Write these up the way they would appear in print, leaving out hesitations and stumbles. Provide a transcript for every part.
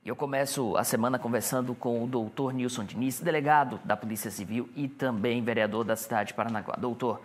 Eu começo a semana conversando com o doutor Nilson Diniz, delegado da Polícia Civil e também vereador da cidade de Paranaguá. Doutor,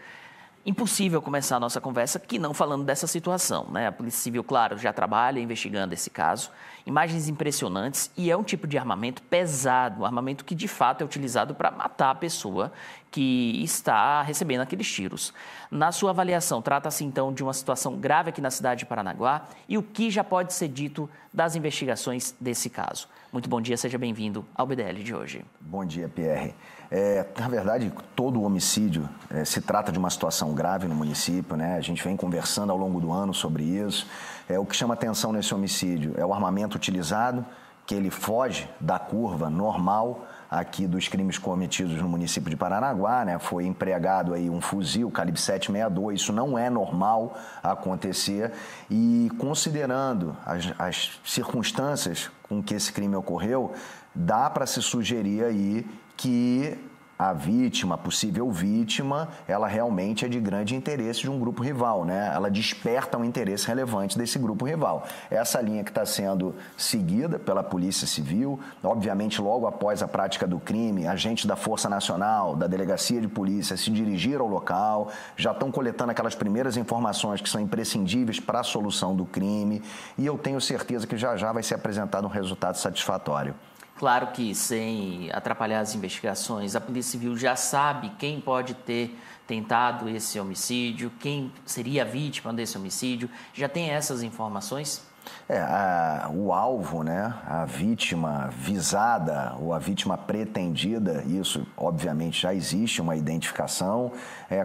impossível começar a nossa conversa que não falando dessa situação, né? A Polícia Civil, claro, já trabalha investigando esse caso. Imagens impressionantes e é um tipo de armamento pesado, um armamento que de fato é utilizado para matar a pessoa que está recebendo aqueles tiros. Na sua avaliação, trata-se então de uma situação grave aqui na cidade de Paranaguá e o que já pode ser dito das investigações desse caso? Muito bom dia, seja bem-vindo ao BDL de hoje. Bom dia, Pierre. Na verdade, todo homicídio se trata de uma situação grave no município, né? A gente vem conversando ao longo do ano sobre isso. O que chama atenção nesse homicídio é o armamento utilizado, que ele foge da curva normal aqui dos crimes cometidos no município de Paranaguá, né? Foi empregado aí um fuzil calibre 7,62, isso não é normal acontecer e considerando as circunstâncias com que esse crime ocorreu, dá para se sugerir aí que a vítima, a possível vítima, ela realmente é de grande interesse de um grupo rival, né? Ela desperta um interesse relevante desse grupo rival. Essa linha que está sendo seguida pela Polícia Civil, obviamente logo após a prática do crime, agentes da Força Nacional, da Delegacia de Polícia se dirigiram ao local, já estão coletando aquelas primeiras informações que são imprescindíveis para a solução do crime e eu tenho certeza que já vai ser apresentado um resultado satisfatório. Claro que, sem atrapalhar as investigações, a Polícia Civil já sabe quem pode ter tentado esse homicídio, quem seria a vítima desse homicídio. Já tem essas informações? O alvo, né, a vítima visada ou a vítima pretendida, isso obviamente já existe uma identificação.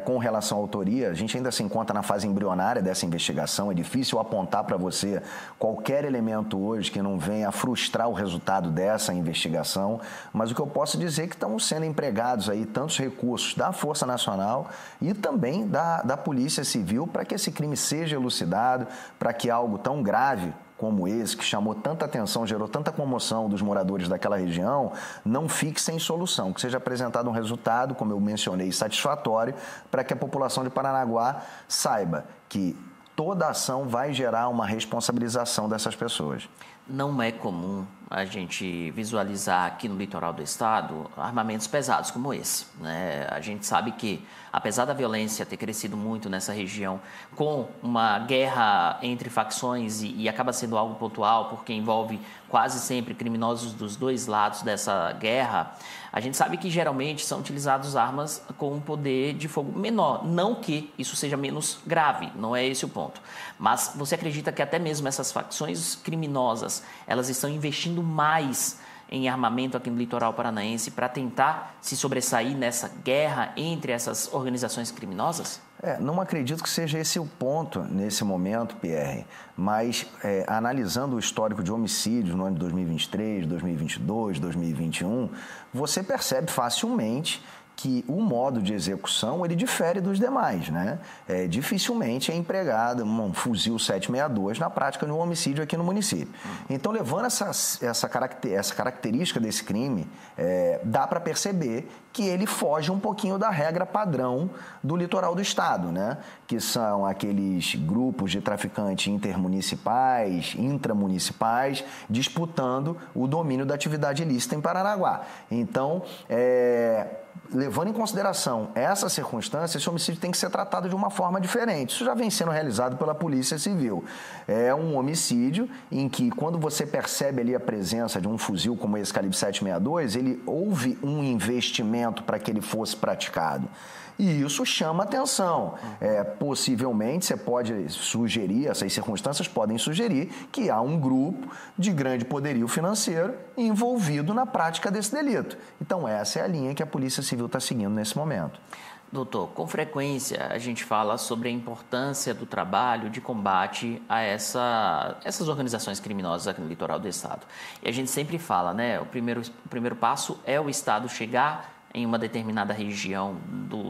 Com relação à autoria, a gente ainda se encontra na fase embrionária dessa investigação, é difícil apontar para você qualquer elemento hoje que não venha a frustrar o resultado dessa investigação, mas o que eu posso dizer é que estão sendo empregados aí tantos recursos da Força Nacional e também da Polícia Civil para que esse crime seja elucidado, para que algo tão grave como esse, que chamou tanta atenção, gerou tanta comoção dos moradores daquela região, não fique sem solução, que seja apresentado um resultado, como eu mencionei, satisfatório, para que a população de Paranaguá saiba que toda ação vai gerar uma responsabilização dessas pessoas. Não é comum a gente visualizar aqui no litoral do estado armamentos pesados como esse, né? A gente sabe que, apesar da violência ter crescido muito nessa região, com uma guerra entre facções e acaba sendo algo pontual, porque envolve quase sempre criminosos dos dois lados dessa guerra, a gente sabe que geralmente são utilizadas armas com um poder de fogo menor. Não que isso seja menos grave, não é esse o ponto. Mas você acredita que até mesmo essas facções criminosas, elas estão investindo mais em armamento aqui no litoral paranaense para tentar se sobressair nessa guerra entre essas organizações criminosas? Não acredito que seja esse o ponto nesse momento, Pierre, mas analisando o histórico de homicídios no ano de 2023, 2022, 2021, você percebe facilmente que o modo de execução ele difere dos demais, né? Dificilmente é empregado um fuzil 7,62 na prática de um homicídio aqui no município. Então, levando essa característica desse crime, dá para perceber que ele foge um pouquinho da regra padrão do litoral do estado, né? Que são aqueles grupos de traficantes intermunicipais, intramunicipais, disputando o domínio da atividade ilícita em Paranaguá. Então, levando em consideração essa circunstância, esse homicídio tem que ser tratado de uma forma diferente. Isso já vem sendo realizado pela Polícia Civil. É um homicídio em que, quando você percebe ali a presença de um fuzil como esse calibre 7,62, houve um investimento para que ele fosse praticado. E isso chama atenção. Possivelmente, você pode sugerir, essas circunstâncias podem sugerir que há um grupo de grande poderio financeiro envolvido na prática desse delito. Então, essa é a linha que a Polícia Civil está seguindo nesse momento. Doutor, com frequência a gente fala sobre a importância do trabalho de combate a essas organizações criminosas aqui no litoral do estado. E a gente sempre fala, né? O primeiro passo é o estado chegar em uma determinada região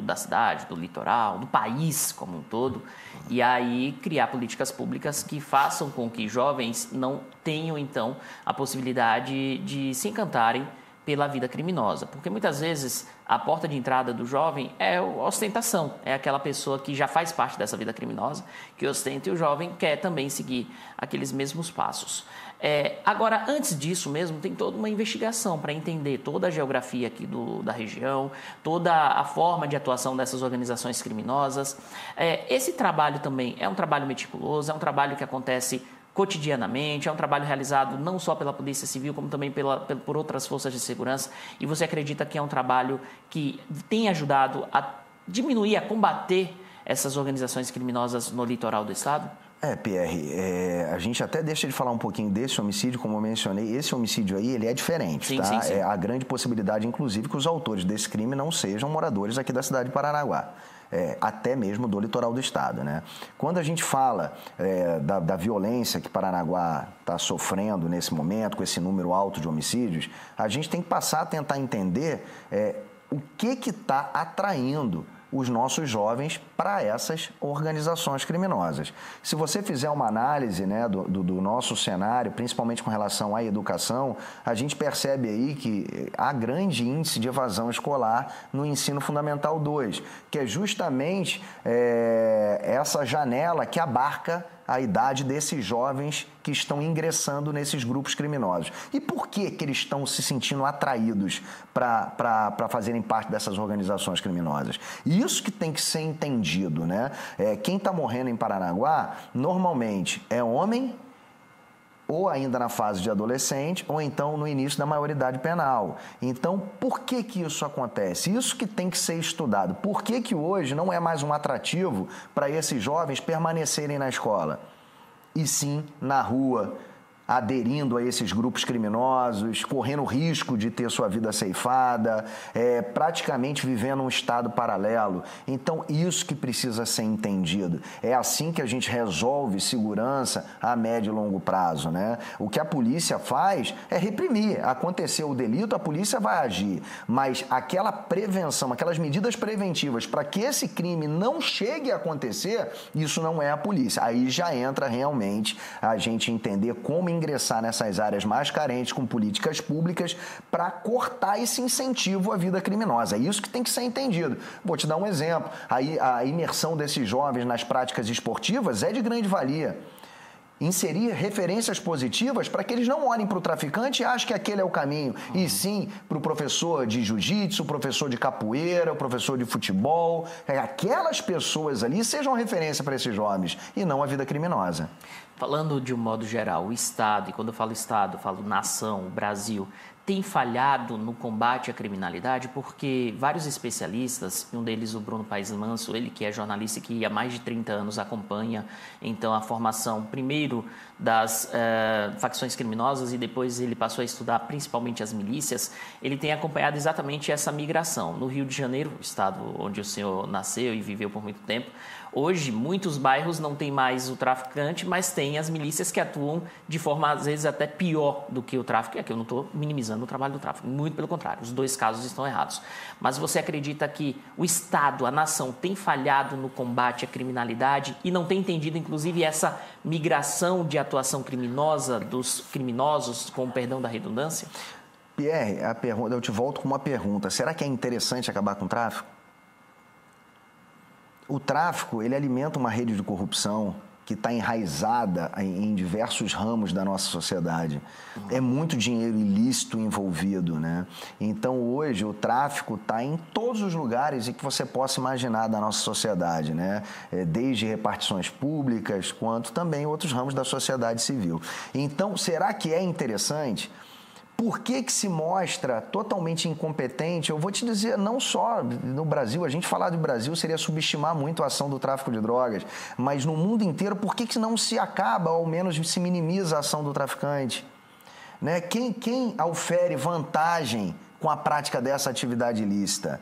da cidade, do litoral, do país como um todo, e aí criar políticas públicas que façam com que jovens não tenham, então, a possibilidade de se encantarem pela vida criminosa. Porque muitas vezes a porta de entrada do jovem é a ostentação, é aquela pessoa que já faz parte dessa vida criminosa, que ostenta, e o jovem quer também seguir aqueles mesmos passos. Agora, antes disso mesmo, tem toda uma investigação para entender toda a geografia aqui da região, toda a forma de atuação dessas organizações criminosas. Esse trabalho também é um trabalho meticuloso, é um trabalho que acontece cotidianamente, é um trabalho realizado não só pela Polícia Civil, como também por outras forças de segurança. E você acredita que é um trabalho que tem ajudado a diminuir, a combater essas organizações criminosas no litoral do estado? Pierre, a gente até deixa de falar um pouquinho desse homicídio, como eu mencionei, esse homicídio aí, ele é diferente, sim, tá? Sim, sim. A grande possibilidade, inclusive, que os autores desse crime não sejam moradores aqui da cidade de Paranaguá. Até mesmo do litoral do estado, né? Quando a gente fala da violência que Paranaguá está sofrendo nesse momento, com esse número alto de homicídios, a gente tem que passar a tentar entender o que está atraindo os nossos jovens para essas organizações criminosas. Se você fizer uma análise, né, do nosso cenário, principalmente com relação à educação, a gente percebe aí que há grande índice de evasão escolar no ensino fundamental 2, que é justamente essa janela que abarca a idade desses jovens que estão ingressando nesses grupos criminosos. E por que eles estão se sentindo atraídos para fazerem parte dessas organizações criminosas? Isso que tem que ser entendido, né? Quem está morrendo em Paranaguá, normalmente é homem, ou ainda na fase de adolescente, ou então no início da maioridade penal. Então, por que isso acontece? Isso que tem que ser estudado. Por que hoje não é mais um atrativo para esses jovens permanecerem na escola? E sim na rua, aderindo a esses grupos criminosos, correndo o risco de ter sua vida ceifada, praticamente vivendo um estado paralelo. Então, isso que precisa ser entendido. É assim que a gente resolve segurança a médio e longo prazo, né? O que a polícia faz é reprimir. Aconteceu o delito, a polícia vai agir. Mas aquela prevenção, aquelas medidas preventivas para que esse crime não chegue a acontecer, isso não é a polícia. Aí já entra realmente a gente entender como ingressar nessas áreas mais carentes com políticas públicas para cortar esse incentivo à vida criminosa. É isso que tem que ser entendido. Vou te dar um exemplo. A imersão desses jovens nas práticas esportivas é de grande valia. Inserir referências positivas para que eles não olhem para o traficante e achem que aquele é o caminho, e sim para o professor de jiu-jitsu, o professor de capoeira, o professor de futebol, aquelas pessoas ali sejam referência para esses jovens e não a vida criminosa. Falando de um modo geral, o Estado, e quando eu falo Estado, eu falo nação, o Brasil, tem falhado no combate à criminalidade porque vários especialistas, um deles o Bruno Paes Manso, ele que é jornalista e que há mais de 30 anos acompanha então a formação primeiro das facções criminosas e depois ele passou a estudar principalmente as milícias, ele tem acompanhado exatamente essa migração. No Rio de Janeiro, estado onde o senhor nasceu e viveu por muito tempo, hoje muitos bairros não tem mais o traficante, mas tem as milícias que atuam de forma às vezes até pior do que o tráfico. E aqui eu não estou minimizando o trabalho do tráfico, muito pelo contrário, os dois casos estão errados. Mas você acredita que o Estado, a nação, tem falhado no combate à criminalidade e não tem entendido, inclusive, essa migração de atuação criminosa dos criminosos, com o perdão da redundância? Pierre, eu te volto com uma pergunta. Será que é interessante acabar com o tráfico? O tráfico, ele alimenta uma rede de corrupção que está enraizada em diversos ramos da nossa sociedade. É muito dinheiro ilícito envolvido, né? Então, hoje, o tráfico está em todos os lugares em que você possa imaginar da nossa sociedade, né? Desde repartições públicas, quanto também outros ramos da sociedade civil. Então, será que é interessante? Por que se mostra totalmente incompetente? Eu vou te dizer, não só no Brasil, a gente falar do Brasil seria subestimar muito a ação do tráfico de drogas, mas no mundo inteiro, por que não se acaba, ou ao menos se minimiza a ação do traficante? Né? Quem aufere vantagem com a prática dessa atividade ilícita?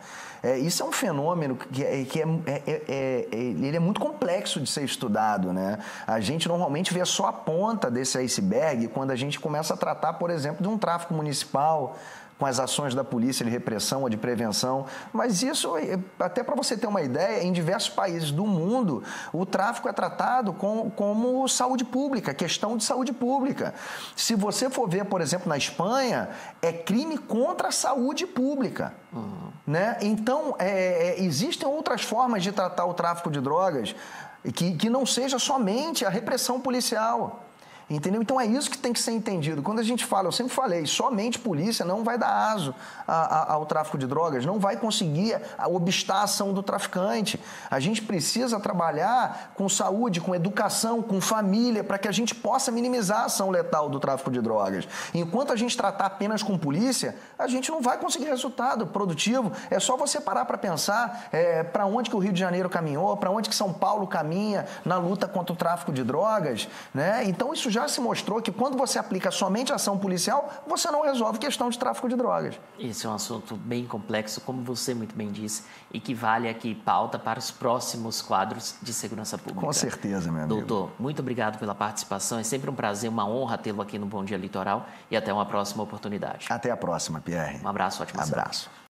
Isso é um fenômeno que ele é muito complexo de ser estudado, né? A gente normalmente vê só a ponta desse iceberg quando a gente começa a tratar, por exemplo, de um tráfico municipal, com as ações da polícia de repressão ou de prevenção, mas isso, até para você ter uma ideia, em diversos países do mundo, o tráfico é tratado como saúde pública, questão de saúde pública. Se você for ver, por exemplo, na Espanha, é crime contra a saúde pública. Né? Então, existem outras formas de tratar o tráfico de drogas que não seja somente a repressão policial. Entendeu? Então é isso que tem que ser entendido. Quando a gente fala, eu sempre falei, somente polícia não vai dar aso ao tráfico de drogas, não vai conseguir obstar a ação do traficante. A gente precisa trabalhar com saúde, com educação, com família, para que a gente possa minimizar a ação letal do tráfico de drogas. Enquanto a gente tratar apenas com polícia, a gente não vai conseguir resultado produtivo. É só você parar para pensar para onde que o Rio de Janeiro caminhou, para onde que São Paulo caminha na luta contra o tráfico de drogas, né? Então isso já se mostrou que quando você aplica somente ação policial, você não resolve questão de tráfico de drogas. Esse é um assunto bem complexo, como você muito bem disse, e que vale aqui pauta para os próximos quadros de segurança pública. Com certeza, meu amigo. Doutor, muito obrigado pela participação. É sempre um prazer, uma honra tê-lo aqui no Bom Dia Litoral e até uma próxima oportunidade. Até a próxima, Pierre. Um abraço, ótima semana. Abraço.